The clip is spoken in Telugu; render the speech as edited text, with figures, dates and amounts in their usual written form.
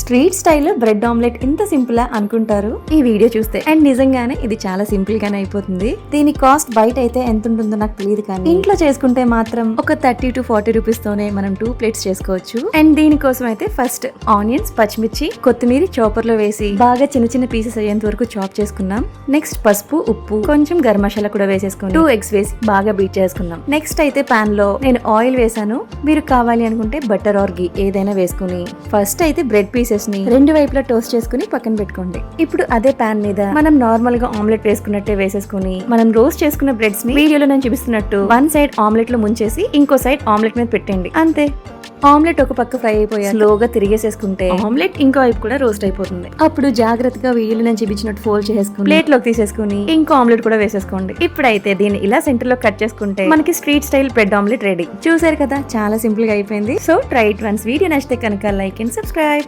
స్ట్రీట్ స్టైల్ బ్రెడ్ ఆమ్లెట్ ఇంత సింపుల్ అనుకుంటారు ఈ వీడియో చూస్తే. అండ్ నిజంగానే ఇది చాలా సింపుల్ గానే అయిపోతుంది. దీని కాస్ట్ బయట అయితే ఎంత ఉంటుందో నాకు తెలియదు, కానీ ఇంట్లో చేసుకుంటే మాత్రం ఒక 30 to 40 రూపీస్ తోనే మనం 2 ప్లేట్స్ చేసుకోవచ్చు. అండ్ దీనికోసం అయితే ఫస్ట్ ఆనియన్స్, పచ్చిమిర్చి, కొత్తిమీర చాపర్ లో వేసి బాగా చిన్న చిన్న పీసెస్ అయ్యేంత వరకు చాప్ చేసుకున్నాం. నెక్స్ట్ పసుపు, ఉప్పు, కొంచెం గరం మసాలా కూడా వేసేసుకుని 2 eggs వేసి బాగా బీట్ చేసుకున్నాం. నెక్స్ట్ అయితే పాన్ లో నేను ఆయిల్ వేసాను. మీరు కావాలి అనుకుంటే బటర్ ఆర్ గీ ఏదైనా వేసుకుని ఫస్ట్ అయితే బ్రెడ్ పీసెస్ ని 2 వైపులా టోస్ట్ చేసుకుని పక్కన పెట్టుకోండి. ఇప్పుడు అదే పాన్ మీద మనం నార్మల్ గా ఆమ్లెట్ వేసుకున్నట్టే వేసేసుకుని మనం రోస్ట్ చేసుకున్న బ్రెడ్స్ ని వీడియోలో నేను చూపిస్తున్నట్టు వన్ సైడ్ ఆమ్లెట్ లో ముంచేసి ఇంకో సైడ్ ఆమ్లెట్ మీద పెట్టండి. అంతే, ఆమ్లెట్ ఒక పక్క ఫ్రై అయిపోయా స్లోగా తిరిగేసేసుకుంటే ఆమ్లెట్ ఇంకో వైపు కూడా రోస్ట్ అయిపోతుంది. అప్పుడు జాగ్రత్తగా వీడియోలో నేను చూపించినట్టు ఫోల్డ్ చేసుకుని ప్లేట్ లోకి తీసేసుకుని ఇంకో ఆమ్లెట్ కూడా వేసేసుకోండి. ఇప్పుడైతే దీన్ని ఇలా సెంటర్ లో కట్ చేసుకుంటే మనకి street style bread omelette ready. చూసారు కదా, చాలా సింపుల్ గా అయిపోయింది. So try it once. Video నచ్చితే కనుక లైక్ అండ్ సబ్స్క్రైబ్.